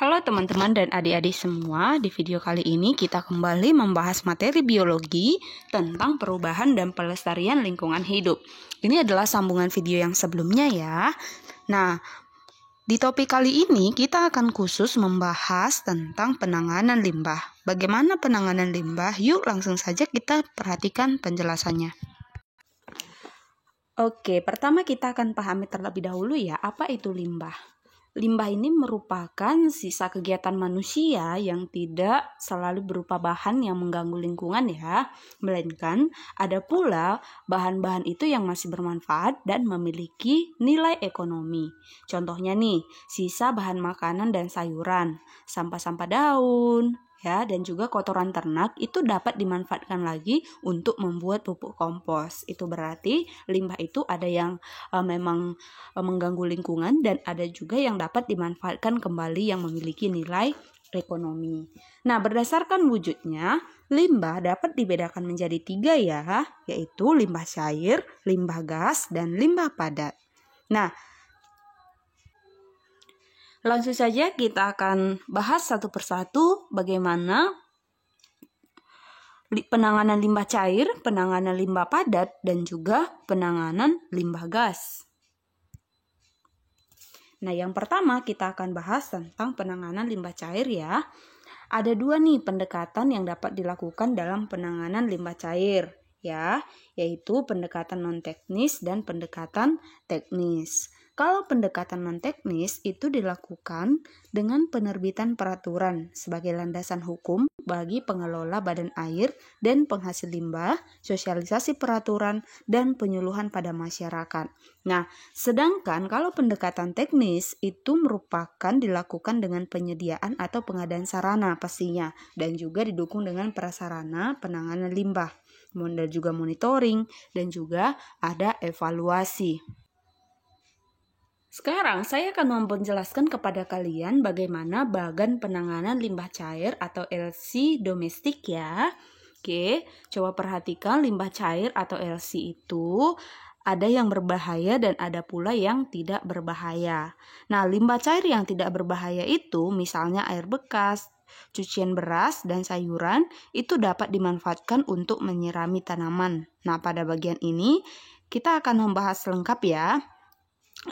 Halo teman-teman dan adik-adik semua, di video kali ini kita kembali membahas materi biologi tentang perubahan dan pelestarian lingkungan hidup. Ini adalah sambungan video yang sebelumnya ya. Nah, di topik kali ini kita akan khusus membahas tentang penanganan limbah. Bagaimana penanganan limbah? Yuk langsung saja kita perhatikan penjelasannya. Oke, pertama kita akan pahami terlebih dahulu ya, apa itu limbah. Limbah ini merupakan sisa kegiatan manusia yang tidak selalu berupa bahan yang mengganggu lingkungan ya, melainkan ada pula bahan-bahan itu yang masih bermanfaat dan memiliki nilai ekonomi. Contohnya nih, sisa bahan makanan dan sayuran, sampah-sampah daun, ya, dan juga kotoran ternak itu dapat dimanfaatkan lagi untuk membuat pupuk kompos. Itu berarti limbah itu ada yang memang mengganggu lingkungan dan ada juga yang dapat dimanfaatkan kembali yang memiliki nilai ekonomi. Nah, berdasarkan wujudnya, limbah dapat dibedakan menjadi 3 ya, yaitu limbah cair, limbah gas, dan limbah padat. Nah, langsung saja kita akan bahas satu persatu bagaimana penanganan limbah cair, penanganan limbah padat, dan juga penanganan limbah gas. Nah, yang pertama kita akan bahas tentang penanganan limbah cair ya. Ada 2 nih pendekatan yang dapat dilakukan dalam penanganan limbah cair ya, yaitu pendekatan non-teknis dan pendekatan teknis. Kalau pendekatan non-teknis itu dilakukan dengan penerbitan peraturan sebagai landasan hukum bagi pengelola badan air dan penghasil limbah, sosialisasi peraturan, dan penyuluhan pada masyarakat. Nah, sedangkan kalau pendekatan teknis itu merupakan dilakukan dengan penyediaan atau pengadaan sarana pastinya, dan juga didukung dengan prasarana penanganan limbah, dan juga monitoring, dan juga ada evaluasi. Sekarang saya akan menjelaskan kepada kalian bagaimana bagan penanganan limbah cair atau LC domestik ya. Oke, coba perhatikan limbah cair atau LC itu ada yang berbahaya dan ada pula yang tidak berbahaya. Nah, limbah cair yang tidak berbahaya itu misalnya air bekas, cucian beras, dan sayuran itu dapat dimanfaatkan untuk menyirami tanaman. Nah, pada bagian ini kita akan membahas lengkap ya.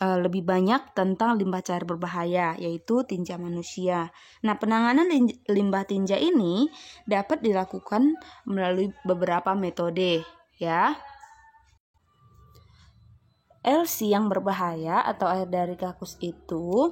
Lebih banyak tentang limbah cair berbahaya, yaitu tinja manusia. Nah, penanganan limbah tinja ini dapat dilakukan melalui beberapa metode, ya. LC yang berbahaya atau air dari kakus itu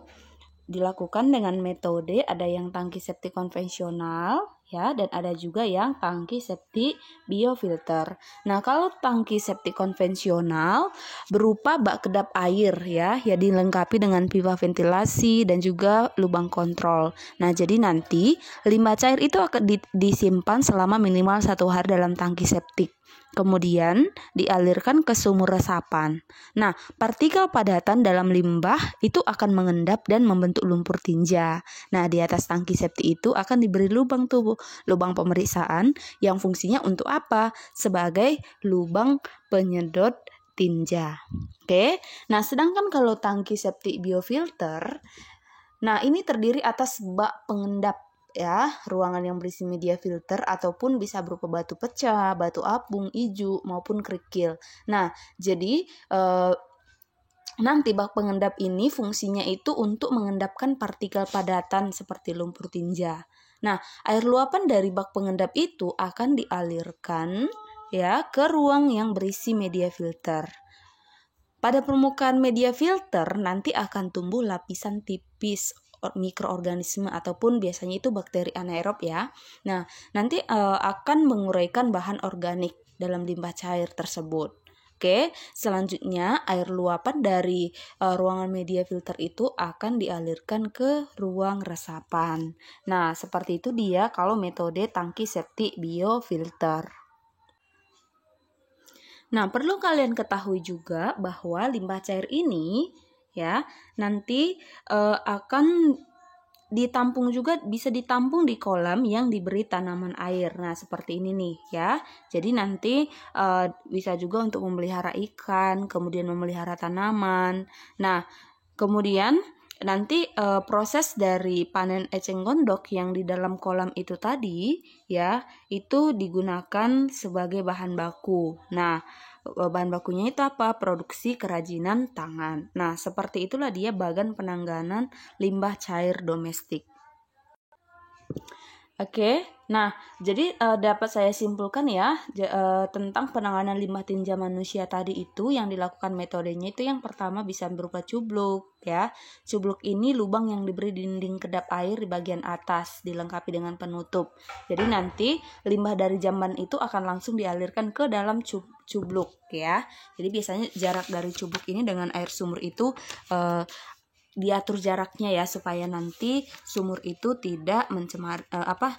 dilakukan dengan metode ada yang tangki septik konvensional ya, dan ada juga yang tangki septik biofilter. Nah, kalau tangki septik konvensional berupa bak kedap air ya dilengkapi dengan pipa ventilasi dan juga lubang kontrol. Nah, jadi nanti limbah cair itu akan disimpan selama minimal 1 hari dalam tangki septik. Kemudian dialirkan ke sumur resapan. Nah, partikel padatan dalam limbah itu akan mengendap dan membentuk lumpur tinja. Nah, di atas tangki septik itu akan diberi lubang pemeriksaan yang fungsinya untuk apa? Sebagai lubang penyedot tinja. Oke. Nah, sedangkan kalau tangki septik biofilter, nah ini terdiri atas bak pengendap ya, ruangan yang berisi media filter ataupun bisa berupa batu pecah, batu apung, ijuk maupun kerikil. Nah, jadi nanti bak pengendap ini fungsinya itu untuk mengendapkan partikel padatan seperti lumpur tinja. Nah, air luapan dari bak pengendap itu akan dialirkan ya ke ruang yang berisi media filter. Pada permukaan media filter nanti akan tumbuh lapisan tipis mikroorganisme ataupun biasanya itu bakteri anaerob ya. Nah, nanti akan menguraikan bahan organik dalam limbah cair tersebut. Oke, selanjutnya air luapan dari ruangan media filter itu akan dialirkan ke ruang resapan. Nah, seperti itu dia kalau metode tangki septik biofilter. Nah, perlu kalian ketahui juga bahwa limbah cair ini ya nanti akan ditampung juga, bisa ditampung di kolam yang diberi tanaman air. Nah, seperti ini nih ya. Jadi nanti bisa juga untuk memelihara ikan, kemudian memelihara tanaman. Nah, kemudian nanti proses dari panen eceng gondok yang di dalam kolam itu tadi ya, itu digunakan sebagai bahan baku. Nah, bahan bakunya itu apa? Produksi kerajinan tangan. Nah, seperti itulah dia bagan penanganan limbah cair domestik. Oke, nah jadi dapat saya simpulkan ya tentang penanganan limbah tinja manusia tadi itu yang dilakukan metodenya itu yang pertama bisa berupa cubluk ya. Cubluk ini lubang yang diberi dinding kedap air di bagian atas dilengkapi dengan penutup. Jadi nanti limbah dari jamban itu akan langsung dialirkan ke dalam cubluk ya. Jadi biasanya jarak dari cubluk ini dengan air sumur itu diatur jaraknya ya supaya nanti sumur itu tidak mencemari limbah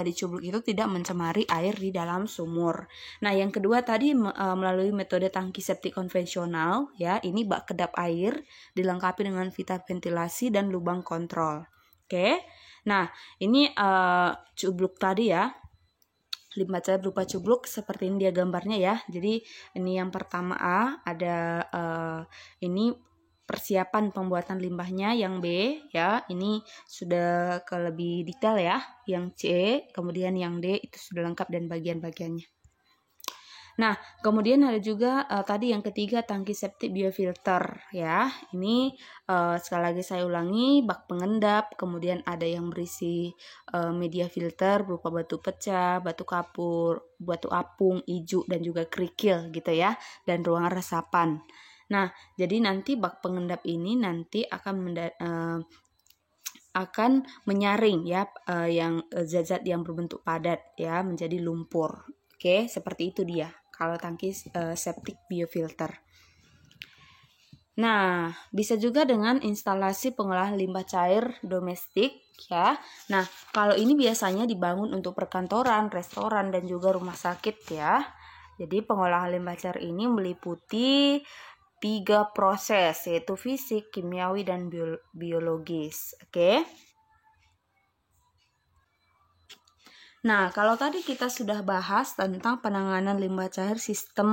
di cubluk itu tidak mencemari air di dalam sumur. Nah, yang kedua tadi melalui metode tangki septik konvensional ya, ini bak kedap air dilengkapi dengan pita ventilasi dan lubang kontrol. Oke. Nah, ini cubluk tadi ya. Limbah cair berupa cubluk seperti ini dia gambarnya ya. Jadi ini yang pertama A ada ini persiapan pembuatan limbahnya, yang B ya ini sudah ke lebih detail ya, yang C kemudian yang D itu sudah lengkap dan bagian-bagiannya. Nah, kemudian ada juga tadi yang ketiga tangki septik biofilter ya. Ini sekali lagi saya ulangi, bak pengendap, kemudian ada yang berisi media filter berupa batu pecah, batu kapur, batu apung, ijuk dan juga kerikil gitu ya, dan ruangan resapan. Nah, jadi nanti bak pengendap ini nanti akan menyaring ya yang zat-zat yang berbentuk padat ya menjadi lumpur. Oke, seperti itu dia kalau tangki septik biofilter. Nah, bisa juga dengan instalasi pengolahan limbah cair domestik ya. Nah, kalau ini biasanya dibangun untuk perkantoran, restoran dan juga rumah sakit ya. Jadi pengolahan limbah cair ini meliputi 3 proses, yaitu fisik, kimiawi, dan biologis. Oke. Nah, kalau tadi kita sudah bahas tentang penanganan limbah cair sistem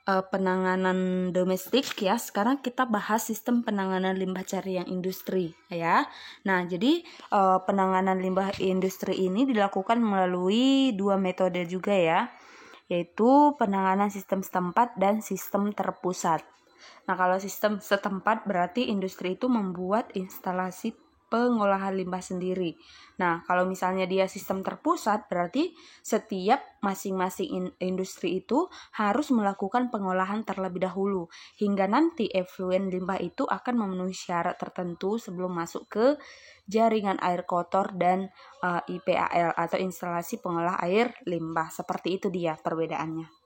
penanganan domestik ya, sekarang kita bahas sistem penanganan limbah cair yang industri ya. Nah, jadi penanganan limbah industri ini dilakukan melalui 2 metode juga ya, yaitu penanganan sistem setempat dan sistem terpusat. Nah, kalau sistem setempat berarti industri itu membuat instalasi pengolahan limbah sendiri. Nah, kalau misalnya dia sistem terpusat berarti setiap masing-masing industri itu harus melakukan pengolahan terlebih dahulu hingga nanti efluen limbah itu akan memenuhi syarat tertentu sebelum masuk ke jaringan air kotor dan IPAL atau instalasi pengolah air limbah. Seperti itu dia perbedaannya.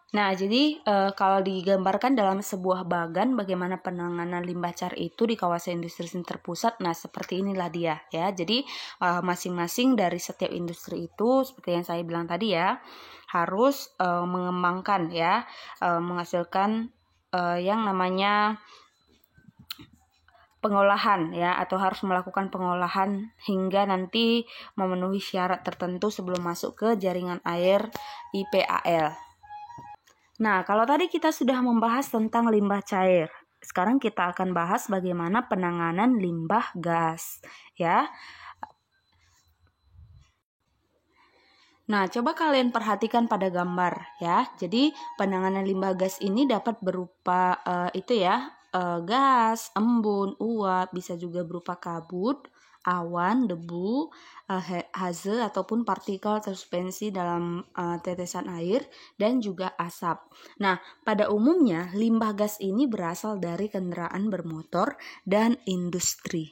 Nah, jadi kalau digambarkan dalam sebuah bagan bagaimana penanganan limbah cair itu di kawasan industri terpusat, nah seperti inilah dia ya. Jadi masing-masing dari setiap industri itu seperti yang saya bilang tadi ya, harus mengembangkan ya, menghasilkan yang namanya pengolahan ya, atau harus melakukan pengolahan hingga nanti memenuhi syarat tertentu sebelum masuk ke jaringan air IPAL. Nah, kalau tadi kita sudah membahas tentang limbah cair, sekarang kita akan bahas bagaimana penanganan limbah gas, ya. Nah, coba kalian perhatikan pada gambar, ya. Jadi, penanganan limbah gas ini dapat berupa gas, embun, uap, bisa juga berupa kabut, awan, debu, haze ataupun partikel tersuspensi dalam tetesan air dan juga asap. Nah, pada umumnya limbah gas ini berasal dari kendaraan bermotor dan industri.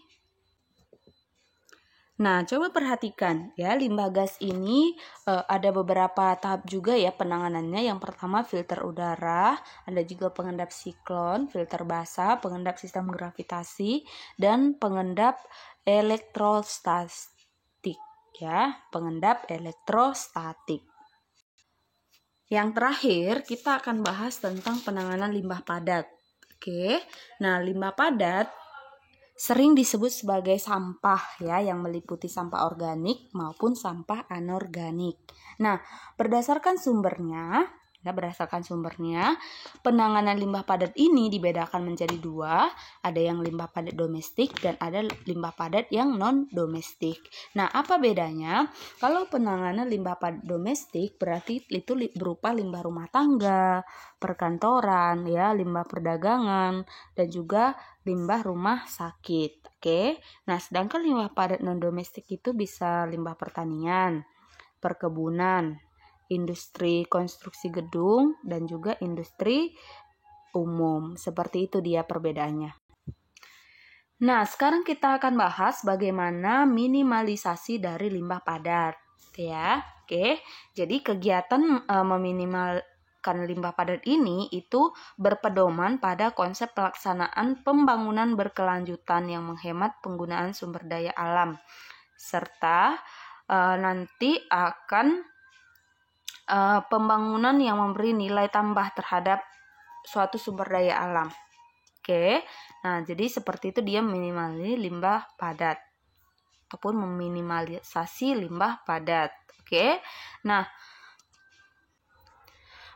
Nah, coba perhatikan ya, limbah gas ini ada beberapa tahap juga ya penanganannya. Yang pertama filter udara, ada juga pengendap siklon, filter basah, pengendap sistem gravitasi, dan pengendap elektrostatik ya, pengendap elektrostatik. Yang terakhir kita akan bahas tentang penanganan limbah padat. Oke. Nah, limbah padat sering disebut sebagai sampah ya, yang meliputi sampah organik maupun sampah anorganik. Nah, berdasarkan sumbernya Ya, berdasarkan sumbernya, penanganan limbah padat ini dibedakan menjadi dua, ada yang limbah padat domestik dan ada limbah padat yang non-domestik. Nah, apa bedanya? Kalau penanganan limbah padat domestik berarti itu berupa limbah rumah tangga, perkantoran, ya, limbah perdagangan, dan juga limbah rumah sakit. Oke. Nah, sedangkan limbah padat non-domestik itu bisa limbah pertanian, perkebunan, industri konstruksi gedung, dan juga industri umum. Seperti itu dia perbedaannya. Nah, sekarang kita akan bahas bagaimana minimalisasi dari limbah padat, ya. Oke. Jadi kegiatan meminimalkan limbah padat ini itu berpedoman pada konsep pelaksanaan pembangunan berkelanjutan yang menghemat penggunaan sumber daya alam, serta nanti akan pembangunan yang memberi nilai tambah terhadap suatu sumber daya alam. Oke. Nah, jadi seperti itu dia minimalisasi limbah padat ataupun meminimalisasi limbah padat. Oke. Nah,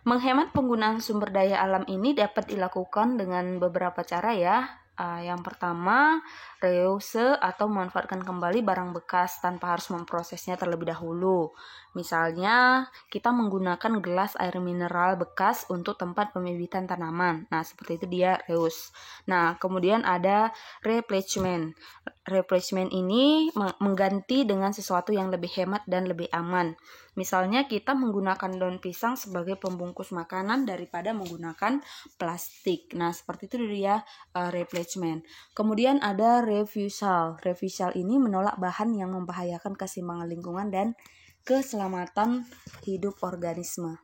menghemat penggunaan sumber daya alam ini dapat dilakukan dengan beberapa cara, ya. Yang pertama, reuse atau memanfaatkan kembali barang bekas tanpa harus memprosesnya terlebih dahulu. Misalnya, kita menggunakan gelas air mineral bekas untuk tempat pembibitan tanaman. Nah, seperti itu dia reuse. Nah, kemudian ada replacement. Replacement ini mengganti dengan sesuatu yang lebih hemat dan lebih aman. Misalnya, kita menggunakan daun pisang sebagai pembungkus makanan daripada menggunakan plastik. Nah, seperti itu dia replacement. Kemudian ada refusal. Refusal ini menolak bahan yang membahayakan keseimbangan lingkungan dan keselamatan hidup organisme.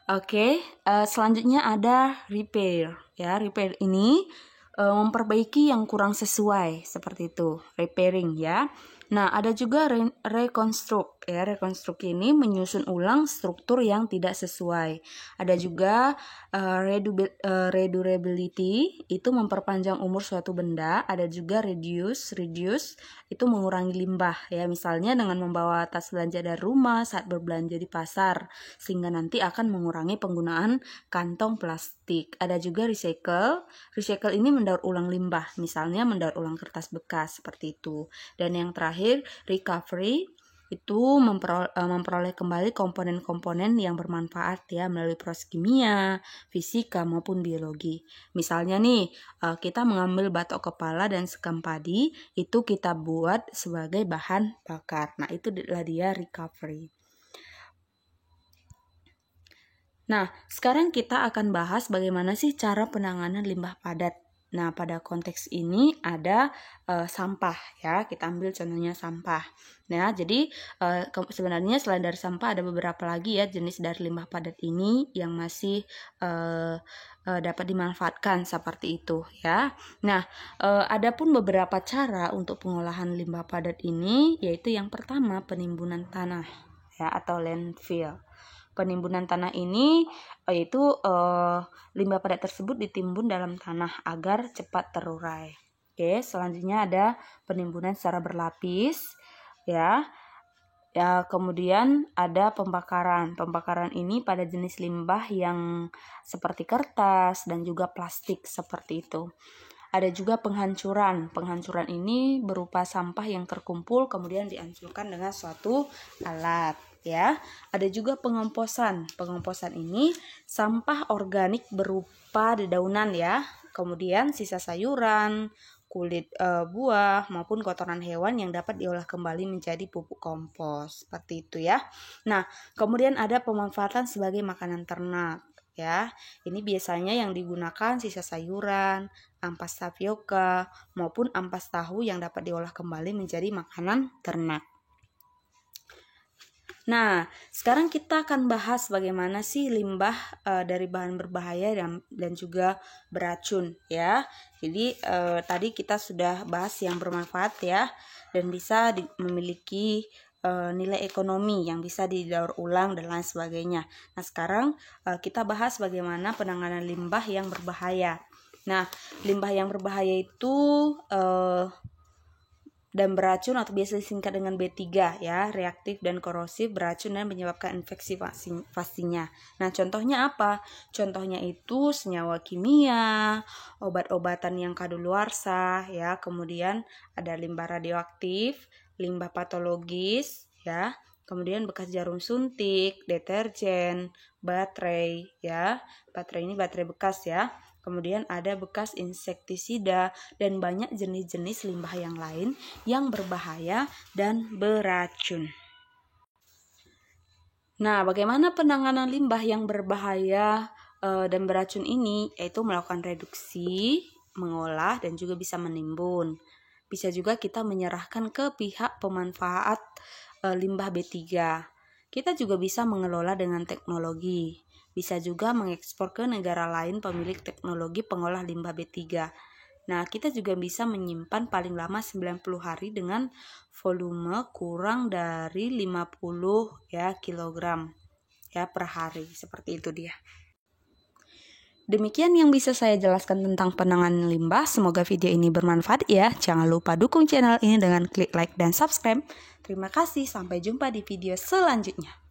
Oke, selanjutnya ada repair. Ya, repair ini memperbaiki yang kurang sesuai, seperti itu, repairing, ya. Nah, ada juga reconstruct, ya. Reconstruct ini menyusun ulang struktur yang tidak sesuai. Ada juga redurability, itu memperpanjang umur suatu benda. Ada juga reduce itu mengurangi limbah, ya. Misalnya dengan membawa tas belanja dari rumah saat berbelanja di pasar, sehingga nanti akan mengurangi penggunaan kantong plastik. Ada juga recycle. Recycle ini mendaur ulang limbah, misalnya mendaur ulang kertas bekas, seperti itu. Dan yang terakhir, recovery, itu memperoleh kembali komponen-komponen yang bermanfaat, ya, melalui proses kimia, fisika maupun biologi. Misalnya nih, kita mengambil batok kepala dan sekam padi, itu kita buat sebagai bahan bakar. Nah, itu adalah dia recovery. Nah, sekarang kita akan bahas bagaimana sih cara penanganan limbah padat. Nah, pada konteks ini ada sampah, ya. Kita ambil contohnya sampah. Nah, jadi sebenarnya selain dari sampah ada beberapa lagi, ya, jenis dari limbah padat ini yang masih dapat dimanfaatkan seperti itu, ya. Nah, ada pun beberapa cara untuk pengolahan limbah padat ini, yaitu yang pertama penimbunan tanah, ya, atau landfill. Penimbunan tanah ini yaitu limbah padat tersebut ditimbun dalam tanah agar cepat terurai. Oke, selanjutnya ada penimbunan secara berlapis, ya. Ya, kemudian ada pembakaran. Pembakaran ini pada jenis limbah yang seperti kertas dan juga plastik, seperti itu. Ada juga penghancuran. Penghancuran ini berupa sampah yang terkumpul kemudian dihancurkan dengan suatu alat, ya. Ada juga pengomposan. Pengomposan ini sampah organik berupa dedaunan, ya. Kemudian sisa sayuran, kulit buah maupun kotoran hewan yang dapat diolah kembali menjadi pupuk kompos, seperti itu, ya. Nah, kemudian ada pemanfaatan sebagai makanan ternak, ya. Ini biasanya yang digunakan sisa sayuran, ampas tapioka maupun ampas tahu yang dapat diolah kembali menjadi makanan ternak. Nah, sekarang kita akan bahas bagaimana sih limbah dari bahan berbahaya dan juga beracun, ya. Jadi tadi kita sudah bahas yang bermanfaat, ya, dan bisa memiliki nilai ekonomi yang bisa didaur ulang dan lain sebagainya. Nah, sekarang kita bahas bagaimana penanganan limbah yang berbahaya. Nah, limbah yang berbahaya itu dan beracun atau biasa disingkat dengan B3 ya, reaktif dan korosif, beracun dan menyebabkan infeksi pastinya. Nah, contohnya apa? Contohnya itu senyawa kimia, obat-obatan yang kadaluarsa ya, kemudian ada limbah radioaktif, limbah patologis ya, kemudian bekas jarum suntik, deterjen, baterai ya. Baterai ini baterai bekas ya. Kemudian ada bekas insektisida dan banyak jenis-jenis limbah yang lain yang berbahaya dan beracun. Nah, bagaimana penanganan limbah yang berbahaya dan beracun ini? Yaitu melakukan reduksi, mengolah, dan juga bisa menimbun. Bisa juga kita menyerahkan ke pihak pemanfaat limbah B3. Kita juga bisa mengelola dengan teknologi. Bisa juga mengekspor ke negara lain pemilik teknologi pengolah limbah B3. Nah, kita juga bisa menyimpan paling lama 90 hari dengan volume kurang dari 50 ya kilogram ya per hari. Seperti itu dia. Demikian yang bisa saya jelaskan tentang penanganan limbah. Semoga video ini bermanfaat ya. Jangan lupa dukung channel ini dengan klik like dan subscribe. Terima kasih, sampai jumpa di video selanjutnya.